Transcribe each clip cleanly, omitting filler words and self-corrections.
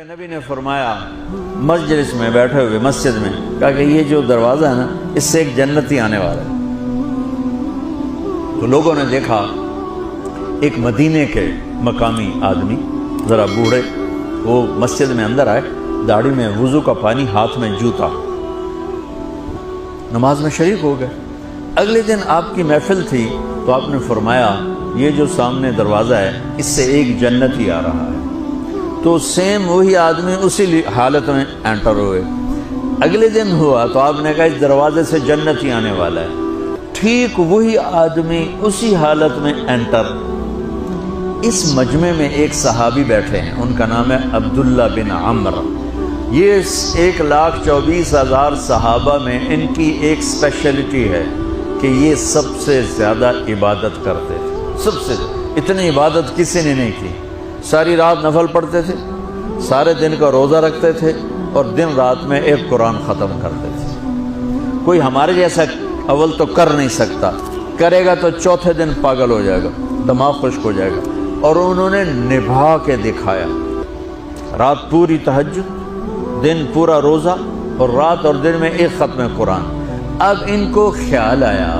کہ نبی نے فرمایا مجلس میں بیٹھے ہوئے مسجد میں، کہا کہ یہ جو دروازہ ہے نا اس سے ایک جنتی آنے والا ہے۔ تو لوگوں نے دیکھا ایک مدینے کے مقامی آدمی ذرا بوڑھے، وہ مسجد میں اندر آئے، داڑھی میں وضو کا پانی، ہاتھ میں جوتا، نماز میں شریک ہو گئے۔ اگلے دن آپ کی محفل تھی تو آپ نے فرمایا یہ جو سامنے دروازہ ہے اس سے ایک جنتی آ رہا ہے۔ تو سیم وہی آدمی اسی حالت میں انٹر ہوئے۔ اگلے دن ہوا تو آپ نے کہا اس دروازے سے جنتی آنے والا ہے، ٹھیک وہی آدمی اسی حالت میں انٹر۔ اس مجمع میں ایک صحابی بیٹھے ہیں، ان کا نام ہے عبداللہ بن عمر۔ یہ 1,24,000 صحابہ میں ان کی ایک اسپیشلٹی ہے کہ یہ سب سے زیادہ عبادت کرتے تھے، سب سے اتنی عبادت کسی نے نہیں کی۔ ساری رات نفل پڑھتے تھے، سارے دن کا روزہ رکھتے تھے، اور دن رات میں ایک قرآن ختم کرتے تھے۔ کوئی ہمارے جیسا اول تو کر نہیں سکتا، کرے گا تو چوتھے دن پاگل ہو جائے گا، دماغ خشک ہو جائے گا، اور انہوں نے نبھا کے دکھایا۔ رات پوری تہجد، دن پورا روزہ، اور رات اور دن میں ایک ختم قرآن۔ اب ان کو خیال آیا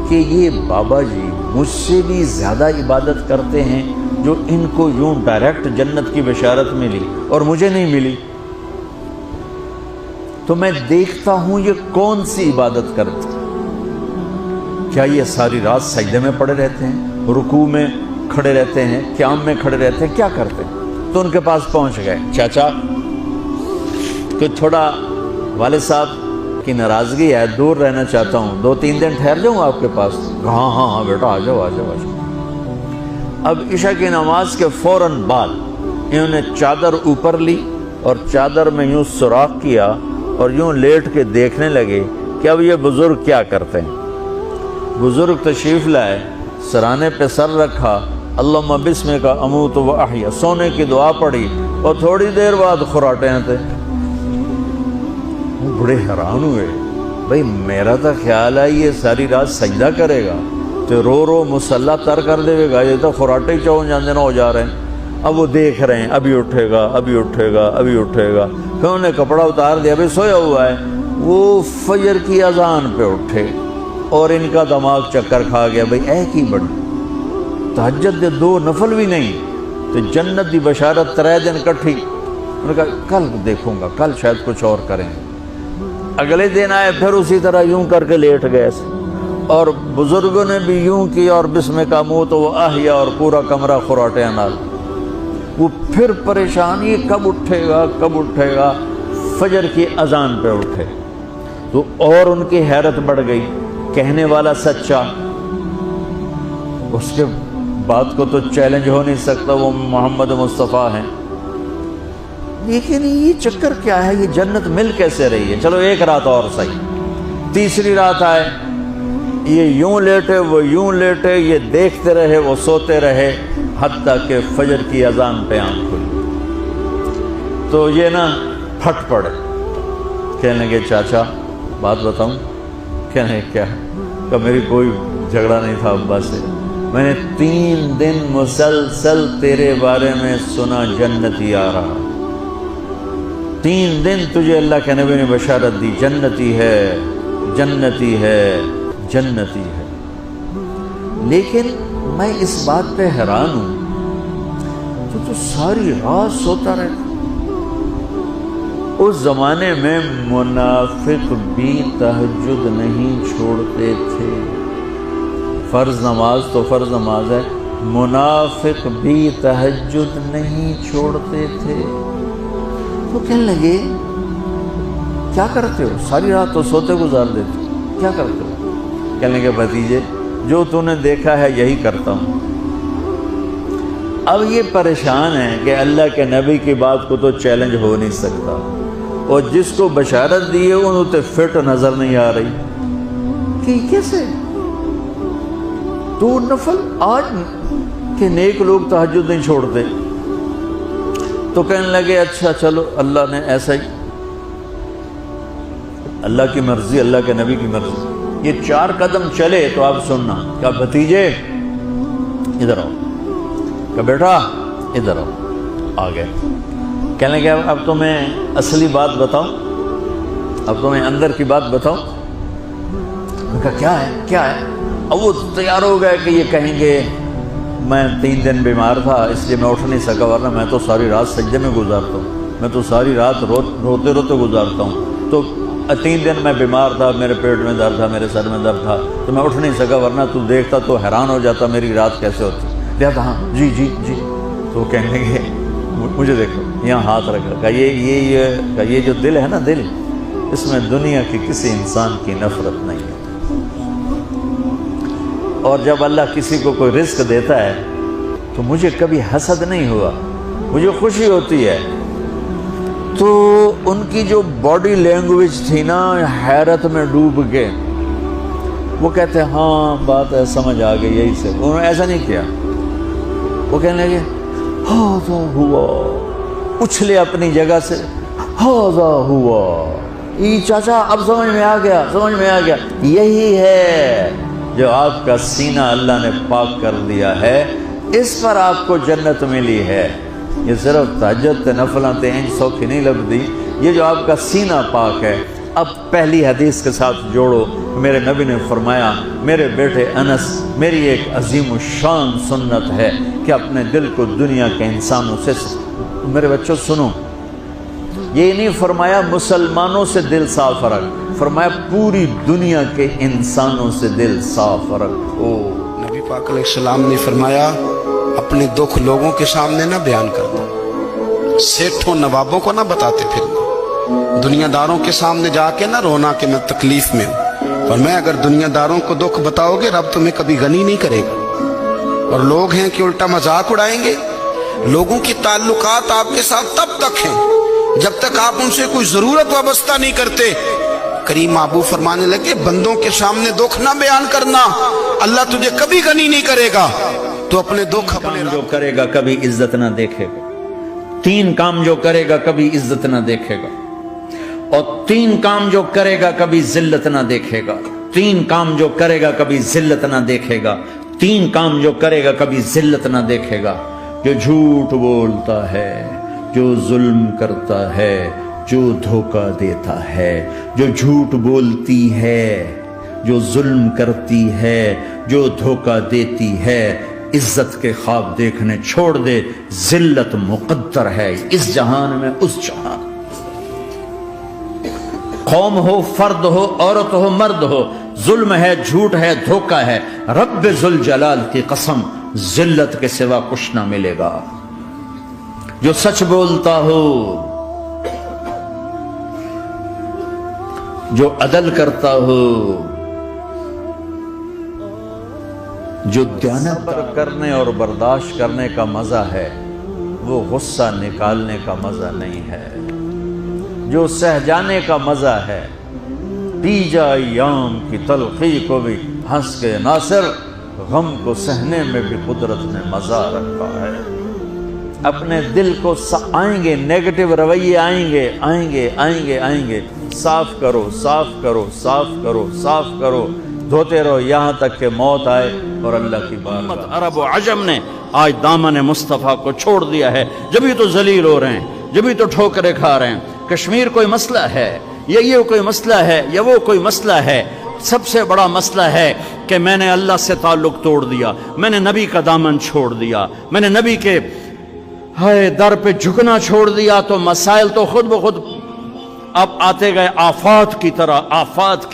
کہ یہ بابا جی مجھ سے بھی زیادہ عبادت کرتے ہیں، جو ان کو یوں ڈائریکٹ جنت کی بشارت ملی اور مجھے نہیں ملی، تو میں دیکھتا ہوں یہ کون سی عبادت کرتے ہیں۔ کیا یہ ساری رات سجدے میں پڑے رہتے ہیں، رکوع میں کھڑے رہتے ہیں، قیام میں کھڑے رہتے ہیں، کیا کرتے ہیں؟ تو ان کے پاس پہنچ گئے، چاچا کہ تھوڑا والد صاحب کی ناراضگی ہے، دور رہنا چاہتا ہوں، 2-3 دن ٹھہر جاؤں آپ کے پاس؟ ہاں ہاں ہاں بیٹا آ جاؤ آ جاؤ آ جاؤ۔ اب عشاء کی نماز کے فوراً بعد انہوں نے چادر اوپر لی اور چادر میں یوں سوراخ کیا اور یوں لیٹ کے دیکھنے لگے کہ اب یہ بزرگ کیا کرتے ہیں۔ بزرگ تشریف لائے، سرانے پہ سر رکھا، اللہم بسمک اموت و احیا، سونے کی دعا پڑھی، اور تھوڑی دیر بعد خراٹے تھے۔ وہ بڑے حیران ہوئے، بھئی میرا تو خیال ہے یہ ساری رات سجدہ کرے گا تو رو رو مصلی تر کر دے گا، یہ تو خراٹے چون جاندے نہ ہو جا رہے ہیں۔ اب وہ دیکھ رہے ہیں ابھی اٹھے گا ابھی اٹھے گا ابھی اٹھے گا، پھر انہوں نے کپڑا اتار دیا، ابھی سویا ہوا ہے۔ وہ فجر کی اذان پہ اٹھے اور ان کا دماغ چکر کھا گیا، بھئی اے کی بڑی تہجد دے 2 نفل بھی نہیں تو جنت دی بشارت 3 دن کٹھی۔ انہوں نے کہا کل دیکھوں گا، کل شاید کچھ اور کریں گے۔ اگلے دن آئے، پھر اسی طرح یوں کر کے لیٹ گئے، اور بزرگوں نے بھی یوں کیا، اور بسمک اموت و احیا، اور پورا کمرہ خراٹے نال۔ وہ پھر پریشان، یہ کب اٹھے گا کب اٹھے گا؟ فجر کی اذان پہ اٹھے تو اور ان کی حیرت بڑھ گئی، کہنے والا سچا، اس کے بات کو تو چیلنج ہو نہیں سکتا، وہ محمد مصطفیٰ ہیں، لیکن یہ چکر کیا ہے، یہ جنت مل کیسے رہی ہے؟ چلو ایک رات اور صحیح۔ تیسری رات آئے، یہ یوں لیٹے وہ یوں لیٹے، یہ دیکھتے رہے وہ سوتے رہے، حتیٰ کہ فجر کی اذان پہ آنکھ کھلی تو یہ نا پھٹ پڑے، کہنے لگے چاچا بات بتاؤں؟ کہنے کیا؟ کہ میری کوئی جھگڑا نہیں تھا ابا سے، میں نے 3 دن مسلسل تیرے بارے میں سنا جنتی آ رہا، 3 دن تجھے اللہ کے نبی نے بشارت دی، جنتی ہے جنتی ہے جنتی ہے، لیکن میں اس بات پہ حیران ہوں تو ساری رات سوتا رہتا۔ اس زمانے میں منافق بھی تہجد نہیں چھوڑتے تھے، فرض نماز تو فرض نماز ہے، منافق بھی تہجد نہیں چھوڑتے تھے۔ تو کہنے لگے کیا کرتے ہو؟ ساری رات تو سوتے گزار دیتے ہو، کیا کرتے ہو؟ کہنے لگے بھتیجے جو تو نے دیکھا ہے یہی کرتا ہوں۔ اب یہ پریشان ہے کہ اللہ کے نبی کی بات کو تو چیلنج ہو نہیں سکتا، اور جس کو بشارت دی ہے انہوں تے فٹ نظر نہیں آ رہی کہ کیسے تو نفل آج کہ نیک لوگ تہجد نہیں چھوڑتے۔ تو کہنے لگے اچھا چلو اللہ نے ایسا ہی، اللہ کی مرضی، اللہ کے نبی کی مرضی۔ یہ 4 قدم چلے تو آپ سننا، کہا بھتیجے ادھر آؤ، کہا بیٹا ادھر آؤ، آ گئے۔ کہنے لگے اب تو میں اصلی بات بتاؤں، اب تو میں اندر کی بات بتاؤں؟ میں کہا کیا ہے کیا ہے؟ اب وہ تیار ہو گئے کہ یہ کہیں گے میں 3 دن بیمار تھا اس لیے میں اٹھ نہیں سکا، ورنہ میں تو ساری رات سجدے میں گزارتا ہوں، میں تو ساری رات روتے روتے گزارتا ہوں، تو 3 دن میں بیمار تھا، میرے پیٹ میں درد تھا، میرے سر میں درد تھا، تو میں اٹھ نہیں سکا، ورنہ تو دیکھتا تو حیران ہو جاتا میری رات کیسے ہوتی۔ کہتا ہاں جی جی جی۔ تو کہنے لگے مجھے دیکھو یہاں ہاتھ رکھا، کہ یہ جو دل ہے نا، دل اس میں دنیا کی کسی انسان کی نفرت نہیں ہے، اور جب اللہ کسی کو کوئی رزق دیتا ہے تو مجھے کبھی حسد نہیں ہوا، مجھے خوشی ہوتی ہے۔ تو ان کی جو باڈی لینگویج تھی نا، حیرت میں ڈوب کے وہ کہتے ہیں ہاں بات ہے سمجھ آ گئی، یہی سے۔ انہوں نے ایسا نہیں کیا، وہ کہنے لگے ہاذا ہوا، اچھلے اپنی جگہ سے، ہاذا ہوا، یہ چاچا اب سمجھ میں آ گیا، سمجھ میں آ گیا، یہی ہے جو آپ کا سینہ اللہ نے پاک کر دیا ہے، اس پر آپ کو جنت ملی ہے۔ یہ صرف تہجد نفلاں انج سوکھی نہیں لبدی، یہ جو آپ کا سینہ پاک ہے۔ اب پہلی حدیث کے ساتھ جوڑو، میرے نبی نے فرمایا میرے بیٹے انس، میری ایک عظیم الشان سنت ہے کہ اپنے دل کو دنیا کے انسانوں سے، میرے بچوں سنو، یہ نہیں فرمایا مسلمانوں سے دل صاف رکھ، فرمایا پوری دنیا کے انسانوں سے دل صاف رکھو۔ نبی پاک علیہ السلام نے فرمایا اپنے دکھ لوگوں کے سامنے نہ بیان کرنا، سیٹھوں نوابوں کو نہ بتاتے پھرنا، دنیا داروں کے سامنے جا کے نہ رونا کہ میں تکلیف میں ہوں، اور میں اگر دنیا داروں کو دکھ بتاؤ گے رب تمہیں کبھی غنی نہیں کرے گا۔ اور لوگ ہیں کہ الٹا مذاق اڑائیں گے۔ لوگوں کی تعلقات آپ کے ساتھ تب تک ہیں جب تک آپ ان سے کوئی ضرورت وابستہ نہیں کرتے۔ کریم ابو فرمانے لگے بندوں کے سامنے دکھ نہ بیان کرنا، اللہ تجھے کبھی غنی نہیں کرے گا، تو اپنے دکھ اپنے جو کرے گا کبھی عزت نہ دیکھے گا، 3 کام جو کرے گا کبھی عزت نہ دیکھے گا، اور 3 کام جو کرے گا کبھی ذلت نہ دیکھے گا، 3 کام جو کرے گا کبھی ذلت نہ دیکھے گا، 3 کام جو کرے گا کبھی ذلت نہ دیکھے گا، جو جھوٹ بولتا ہے، جو ظلم کرتا ہے، جو دھوکہ دیتا ہے، جو جھوٹ بولتی ہے، جو ظلم کرتی ہے، جو دھوکہ دیتی ہے، عزت کے خواب دیکھنے چھوڑ دے، ذلت مقدر ہے اس جہان میں اس جہان۔ قوم ہو، فرد ہو، عورت ہو، مرد ہو، ظلم ہے، جھوٹ ہے، دھوکہ ہے، رب ذوالجلال کی قسم ذلت کے سوا کچھ نہ ملے گا۔ جو سچ بولتا ہو، جو عدل کرتا ہو، جو دیانت کرنے اور برداشت کرنے کا مزہ ہے، وہ غصہ نکالنے کا مزہ نہیں ہے۔ جو سہ جانے کا مزہ ہے، پی جا ایام کی تلخی کو بھی ہنس کے ناصر، غم کو سہنے میں بھی قدرت نے مزہ رکھا ہے۔ اپنے دل کو آئیں گے نیگیٹو رویے، آئیں گے آئیں گے آئیں گے آئیں گے، صاف کرو صاف کرو صاف کرو صاف کرو، دھوتے رہو یہاں تک کہ موت آئے اور اللہ کی بات۔ عرب و عجم نے آج دامن مصطفیٰ کو چھوڑ دیا ہے، جبھی تو ذلیل ہو رہے ہیں، جبھی تو ٹھوکریں کھا رہے ہیں۔ کشمیر کوئی مسئلہ ہے، یہ کوئی مسئلہ ہے، یا وہ کوئی مسئلہ ہے، سب سے بڑا مسئلہ ہے کہ میں نے اللہ سے تعلق توڑ دیا، میں نے نبی کا دامن چھوڑ دیا، میں نے نبی کے در پہ جھکنا چھوڑ دیا، تو مسائل تو خود بخود اب آتے گئے آفات کی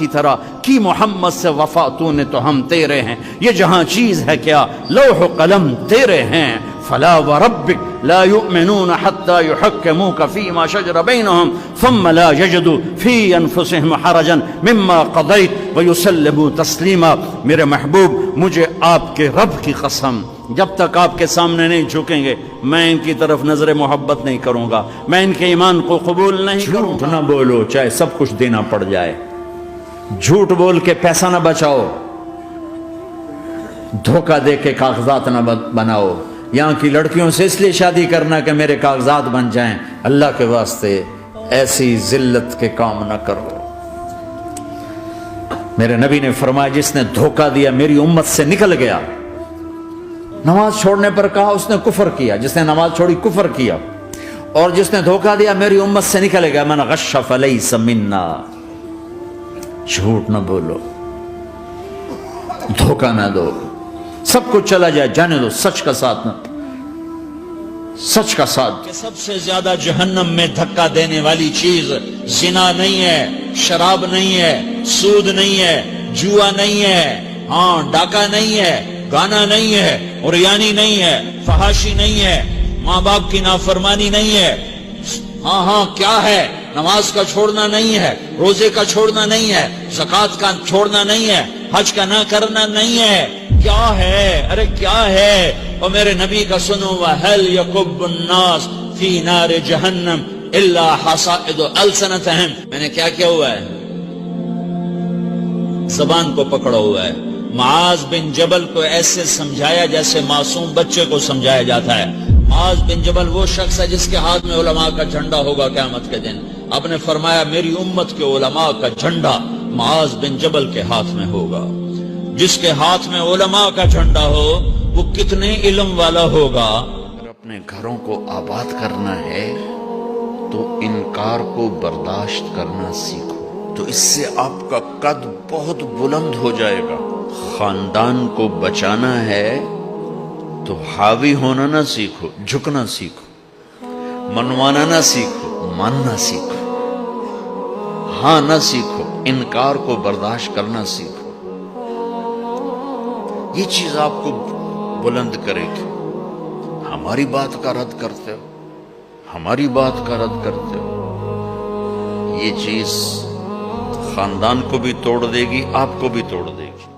طرح کی محمد سے وفا تو نے تو ہم تیرے ہیں، یہ جہاں چیز ہے کیا لوح و قلم تیرے ہیں، فلا وربک لا یؤمنون حتی یحکموک فیما شجر بینہم ثم لا یجدوا فی انفسہم حرجا مما قضیت ویسلموا تسلیما۔ میرے محبوب، مجھے آپ کے رب کی قسم، جب تک آپ کے سامنے نہیں جھکیں گے میں ان کی طرف نظر محبت نہیں کروں گا، میں ان کے ایمان کو قبول نہیں کروں گا۔ جھوٹ نہ بولو چاہے سب کچھ دینا پڑ جائے، جھوٹ بول کے پیسہ نہ بچاؤ، دھوکہ دے کے کاغذات نہ بناؤ، یہاں کی لڑکیوں سے اس لیے شادی کرنا کہ میرے کاغذات بن جائیں، اللہ کے واسطے ایسی ذلت کے کام نہ کرو۔ میرے نبی نے فرمایا جس نے دھوکہ دیا میری امت سے نکل گیا، نماز چھوڑنے پر کہا اس نے کفر کیا، جس نے نماز چھوڑی کفر کیا، اور جس نے دھوکہ دیا میری امت سے نکلے گا، من غش فلیس منا، جھوٹ نہ بولو، دھوکہ نہ دو، سب کچھ چلا جائے جانے دو، سچ کا ساتھ نہ، سچ کا ساتھ۔ کہ سب سے زیادہ جہنم میں دھکا دینے والی چیز زنا نہیں ہے، شراب نہیں ہے، سود نہیں ہے، جوا نہیں ہے، ہاں ڈاکہ نہیں ہے، گانا نہیں ہے، عریانی نہیں ہے، فحاشی نہیں ہے، ماں باپ کی نافرمانی نہیں ہے، ہاں کیا ہے، نماز کا چھوڑنا نہیں ہے، روزے کا چھوڑنا نہیں ہے، زکوٰۃ کا چھوڑنا نہیں ہے، حج کا نہ کرنا نہیں ہے، کیا ہے، ارے کیا ہے؟ اور میرے نبی کا سنو، وَهَلْ يَكُبُّ النَّاسِ فِي نَارِ جَهَنَّمَ إِلَّا حَصَائِدُ أَلْسِنَتِهِمْ۔ میں نے کیا کیا ہوا ہے؟ زبان کو پکڑا ہوا ہے۔ معاذ بن جبل کو ایسے سمجھایا جیسے معصوم بچے کو سمجھایا جاتا ہے۔ معاذ بن جبل وہ شخص ہے جس کے ہاتھ میں علماء کا جھنڈا ہوگا قیامت کے دن۔ آپ نے فرمایا میری امت کے علماء کا جھنڈا معاذ بن جبل کے ہاتھ میں ہوگا۔ جس کے ہاتھ میں علماء کا جھنڈا ہو وہ کتنے علم والا ہوگا۔ اگر اپنے گھروں کو آباد کرنا ہے تو انکار کو برداشت کرنا سیکھو، تو اس سے آپ کا قد بہت بلند ہو جائے گا۔ خاندان کو بچانا ہے تو حاوی ہونا نہ سیکھو، جھکنا سیکھو، منوانا نہ سیکھو، ماننا سیکھو، ہاں نہ سیکھو، انکار کو برداشت کرنا سیکھو۔ یہ چیز آپ کو بلند کرے گی۔ ہماری بات کا رد کرتے ہو، ہماری بات کا رد کرتے ہو، یہ چیز خاندان کو بھی توڑ دے گی، آپ کو بھی توڑ دے گی۔